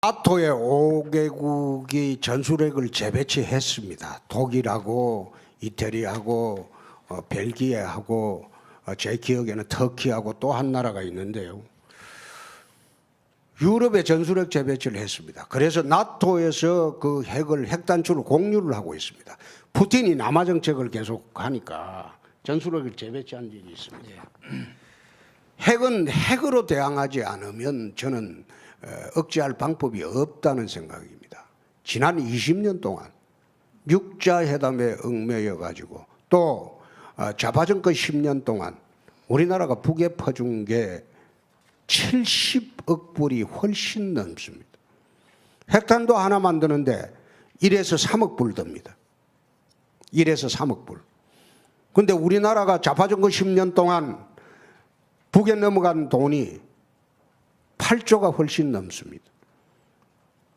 나토의 5개국이 전술핵을 재배치했습니다. 독일하고 이태리하고 벨기에하고 제 기억에는 터키하고 또 한 나라가 있는데요. 유럽에 전술핵 재배치를 했습니다. 그래서 나토에서 그 핵단추를 공유를 하고 있습니다. 푸틴이 남하 정책을 계속 하니까 전술핵을 재배치한 적이 있습니다. 핵은 핵으로 대항하지 않으면 저는 억제할 방법이 없다는 생각입니다. 지난 20년 동안 육자회담에 얽매여 가지고 또 좌파정권 10년 동안 우리나라가 북에 퍼준 게 70억 불이 훨씬 넘습니다. 핵탄도 하나 만드는데 1에서 3억 불 듭니다. 1에서 3억 불. 그런데 우리나라가 좌파정권 10년 동안 북에 넘어간 돈이 8조가 훨씬 넘습니다.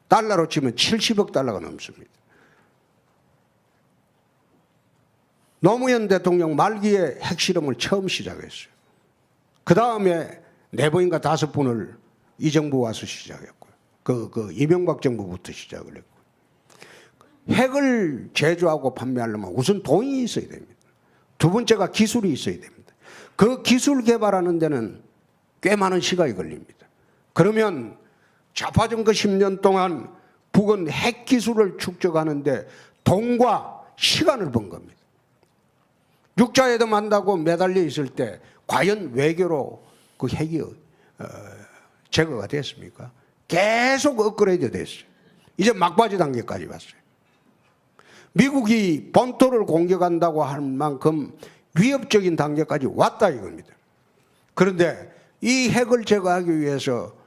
달러로 치면 70억 달러가 넘습니다. 노무현 대통령 말기에 핵실험을 처음 시작했어요. 그 다음에 4번인가 5번을 이 정부 와서 시작했고요. 이명박 정부부터 시작을 했고요. 핵을 제조하고 판매하려면 우선 돈이 있어야 됩니다. 두 번째가 기술이 있어야 됩니다. 그 기술 개발하는 데는 꽤 많은 시간이 걸립니다. 그러면 좌파정권 10년 동안 북은 핵기술을 축적하는데 돈과 시간을 번 겁니다. 육자회담 한다고 매달려 있을 때 과연 외교로 그 핵이 제거가 됐습니까? 계속 업그레이드 됐어요. 이제 막바지 단계까지 왔어요. 미국이 본토를 공격한다고 할 만큼 위협적인 단계까지 왔다 이겁니다. 그런데 이 핵을 제거하기 위해서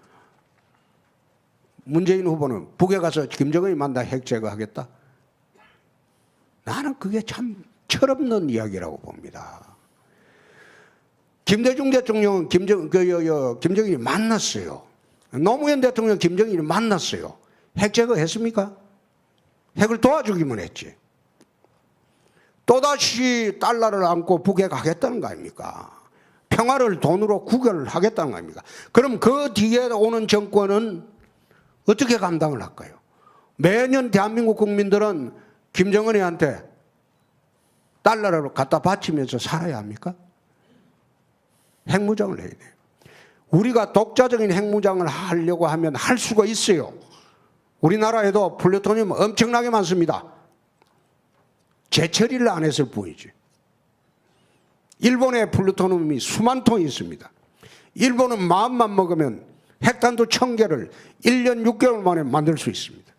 문재인 후보는 북에 가서 김정은이 만나 핵 제거하겠다? 나는 그게 참 철없는 이야기라고 봅니다. 김대중 대통령은 김정일이 만났어요. 노무현 대통령 김정일이 만났어요. 핵 제거했습니까? 핵을 도와주기만 했지. 또다시 달러를 안고 북에 가겠다는 거 아닙니까? 평화를 돈으로 구결을 하겠다는 거 아닙니까? 그럼 그 뒤에 오는 정권은 어떻게 감당을 할까요? 매년 대한민국 국민들은 김정은이한테 달러를 갖다 바치면서 살아야 합니까? 핵무장을 해야 돼요. 우리가 독자적인 핵무장을 하려고 하면 할 수가 있어요. 우리나라에도 플루토늄 엄청나게 많습니다. 재처리를 안 했을 뿐이지. 일본에 플루토늄이 수만 톤이 있습니다. 일본은 마음만 먹으면 핵탄두 1000개를 1년 6개월 만에 만들 수 있습니다.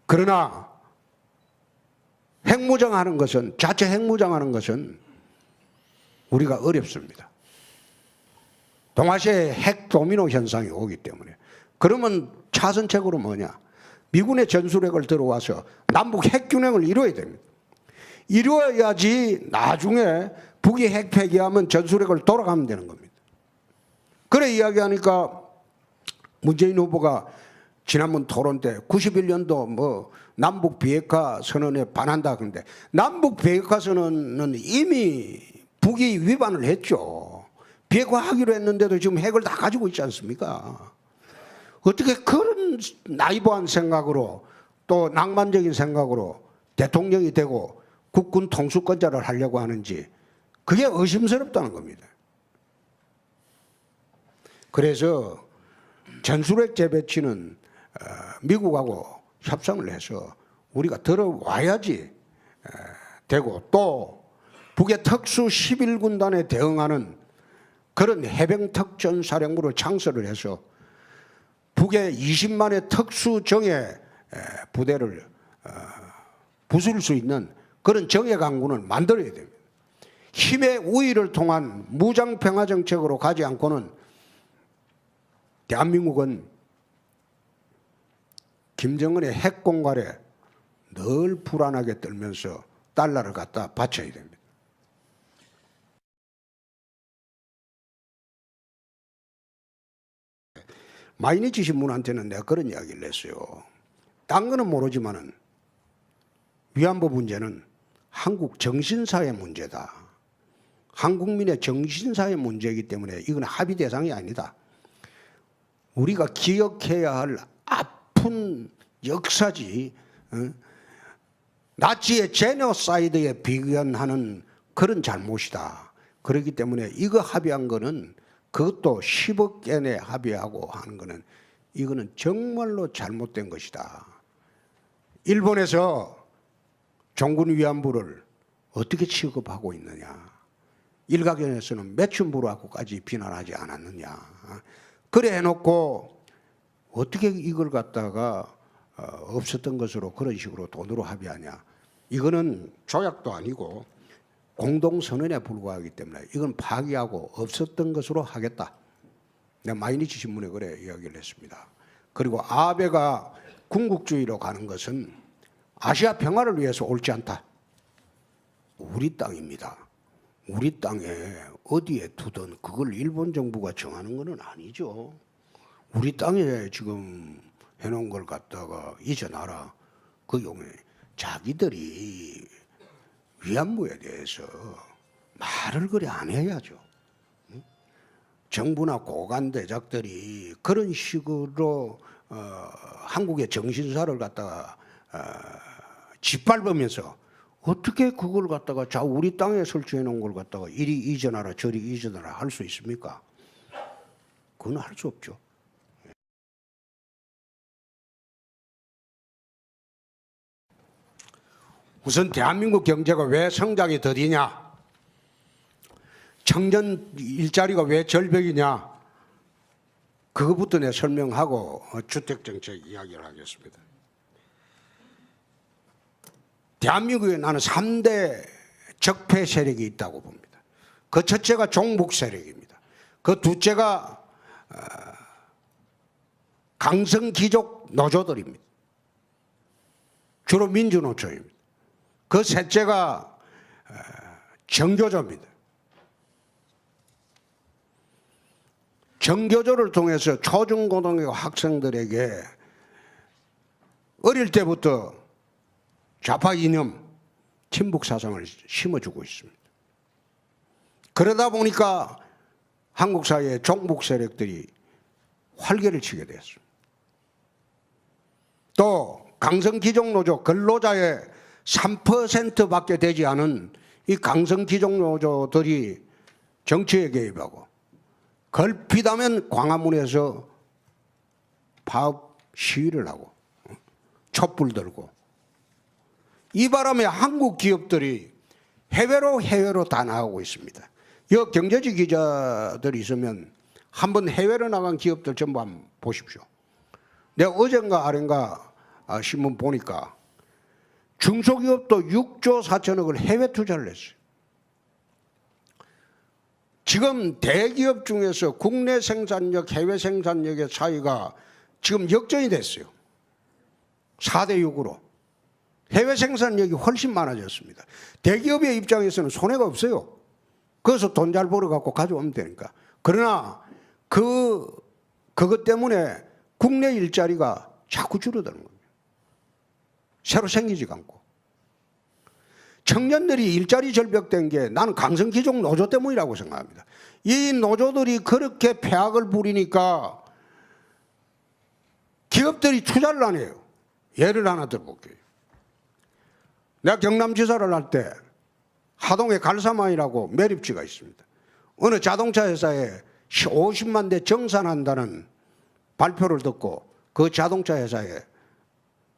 그러나 핵무장하는 것은, 자체 핵무장하는 것은 우리가 어렵습니다. 동아시아에 핵 도미노 현상이 오기 때문에. 그러면 차선책으로 뭐냐? 미군의 전술핵을 들어와서 남북 핵균형을 이루어야 됩니다. 이루어야지 나중에 북이 핵 폐기하면 전술핵을 돌아가면 되는 겁니다. 그래 이야기하니까 문재인 후보가 지난번 토론 때 91년도 뭐 남북 비핵화 선언에 반한다 그러는데 남북 비핵화 선언은 이미 북이 위반을 했죠. 비핵화하기로 했는데도 지금 핵을 다 가지고 있지 않습니까? 어떻게 그런 나이브한 생각으로 또 낭만적인 생각으로 대통령이 되고 국군 통수권자를 하려고 하는지 그게 의심스럽다는 겁니다. 그래서 전술핵 재배치는 미국하고 협상을 해서 우리가 들어와야지 되고 또 북의 특수 11군단에 대응하는 그런 해병특전사령부를 창설을 해서 북의 20만의 특수정예 부대를 부술 수 있는 그런 정예 강군을 만들어야 됩니다. 힘의 우위를 통한 무장평화정책으로 가지 않고는 대한민국은 김정은의 핵공갈에 늘 불안하게 떨면서 달러를 갖다 바쳐야 됩니다. 마이니치 신문한테는 내가 그런 이야기를 했어요. 딴 거는 모르지만은 위안부 문제는 한국 정신사의 문제다. 한국민의 정신사의 문제이기 때문에 이건 합의 대상이 아니다. 우리가 기억해야 할 아픈 역사지. 나치의 제노사이드에 비견하는 그런 잘못이다. 그렇기 때문에 이거 합의한 거는, 그것도 10억 개내 합의하고 하는 거는, 이거는 정말로 잘못된 것이다. 일본에서 종군 위안부를 어떻게 취급하고 있느냐. 일각에서는 매춘부라고까지 비난하지 않았느냐. 그래 해놓고 어떻게 이걸 갖다가 없었던 것으로 그런 식으로 돈으로 합의하냐. 이거는 조약도 아니고 공동선언에 불과하기 때문에 이건 파기하고 없었던 것으로 하겠다. 내가 마이니치 신문에 그래 이야기를 했습니다. 그리고 아베가 군국주의로 가는 것은 아시아 평화를 위해서 옳지 않다. 우리 땅입니다. 우리 땅에 어디에 두든 그걸 일본 정부가 정하는 것은 아니죠. 우리 땅에 지금 해놓은 걸 갖다가 잊어놔라. 그 용에 자기들이 위안부에 대해서 말을 그래 안 해야죠. 정부나 고관 대작들이 그런 식으로 한국의 정신사를 갖다가 짓밟으면서 어떻게 그걸 갖다가 자 우리 땅에 설치해 놓은 걸 갖다가 이리 이전하라 저리 이전하라 할 수 있습니까? 그건 할 수 없죠. 우선 대한민국 경제가 왜 성장이 더디냐? 청년 일자리가 왜 절벽이냐? 그것부터 내 설명하고 주택정책 이야기를 하겠습니다. 대한민국에 나는 3대 적폐 세력이 있다고 봅니다. 그 첫째가 종북 세력입니다. 그 둘째가 강성귀족 노조들입니다. 주로 민주노총입니다. 그 셋째가 정교조입니다. 정교조를 통해서 초중고등학교 학생들에게 어릴 때부터 좌파 이념, 친북 사상을 심어주고 있습니다. 그러다 보니까 한국 사회의 종북 세력들이 활개를 치게 되었습니다. 또 강성귀족 노조 근로자의 3%밖에 되지 않은 이 강성귀족 노조들이 정치에 개입하고 걸핏하면 광화문에서 파업 시위를 하고 촛불 들고 이 바람에 한국 기업들이 해외로 다 나가고 있습니다. 이 경제지 기자들이 있으면 한번 해외로 나간 기업들 전부 한번 보십시오. 내가 어젠가 아ren가 신문 보니까 중소기업도 6조 4천억을 해외 투자를 했어요. 지금 대기업 중에서 국내 생산력, 해외 생산력의 차이가 지금 역전이 됐어요. 4대 6으로. 해외 생산력이 훨씬 많아졌습니다. 대기업의 입장에서는 손해가 없어요. 그래서 돈 잘 벌어갖고 가져오면 되니까. 그러나 그것 때문에 국내 일자리가 자꾸 줄어드는 겁니다. 새로 생기지가 않고. 청년들이 일자리 절벽된 게 나는 강성귀족 노조 때문이라고 생각합니다. 이 노조들이 그렇게 폐악을 부리니까 기업들이 투자를 안 해요. 예를 하나 들어볼게요. 내가 경남지사를 할 때 하동에 갈사만이라고 매립지가 있습니다. 어느 자동차 회사에 50만 대 정산한다는 발표를 듣고 그 자동차 회사에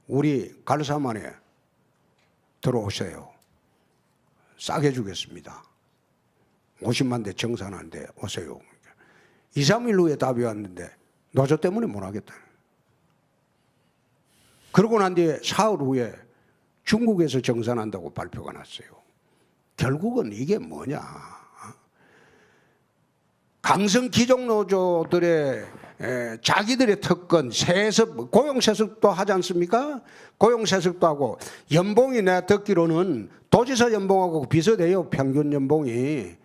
우리 갈사만에 들어오세요. 싸게 주겠습니다. 50만 대 정산한데 오세요. 2, 3일 후에 답이 왔는데 노조 때문에 못 하겠다. 그러고 난 뒤에 사흘 후에 중국에서 정산한다고 발표가 났어요. 결국은 이게 뭐냐. 강성귀족 노조들의 자기들의 특권, 세습, 고용세습도 하지 않습니까? 고용세습도 하고 연봉이 내가 듣기로는 도지사 연봉하고 비슷해요. 평균 연봉이.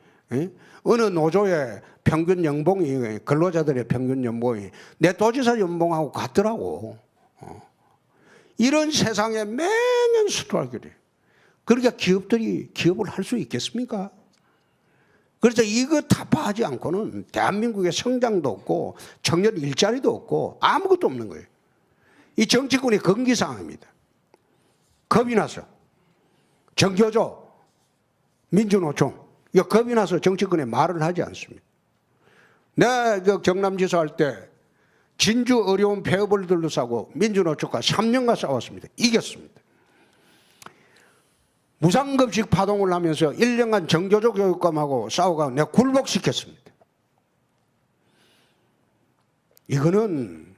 어느 노조의 평균 연봉이 근로자들의 평균 연봉이 내 도지사 연봉하고 같더라고. 이런 세상에 매년 스트라이크를 해요. 그러니까 기업들이 기업을 할 수 있겠습니까? 그래서 이거 타파하지 않고는 대한민국의 성장도 없고 청년 일자리도 없고 아무것도 없는 거예요. 이 정치권의 금기사항입니다. 겁이 나서 정교조, 민주노총 이거 겁이 나서 정치권에 말을 하지 않습니다. 내가 경남지사 할 때 진주 어려운 폐업을 둘러싸고 민주노총과 3년간 싸웠습니다. 이겼습니다. 무상급식 파동을 하면서 1년간 정교조 교육감하고 싸워가 내가 굴복시켰습니다. 이거는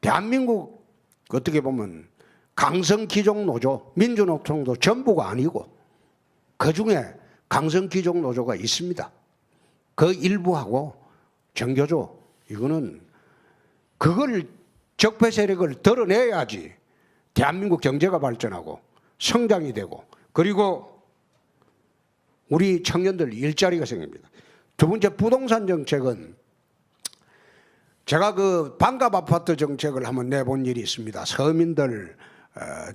대한민국 어떻게 보면 강성기종 노조, 민주노총도 전부가 아니고 그중에 강성기종 노조가 있습니다. 그 일부하고 정교조 이거는 그걸 적폐 세력을 드러내야지 대한민국 경제가 발전하고 성장이 되고 그리고 우리 청년들 일자리가 생깁니다. 두 번째 부동산 정책은 제가 그 반값 아파트 정책을 한번 내본 일이 있습니다. 서민들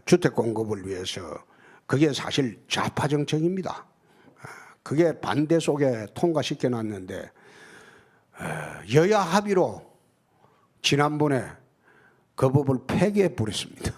주택 공급을 위해서 그게 사실 좌파 정책입니다. 그게 반대 속에 통과시켜 놨는데 여야 합의로 지난번에 그 법을 폐기해 버렸습니다.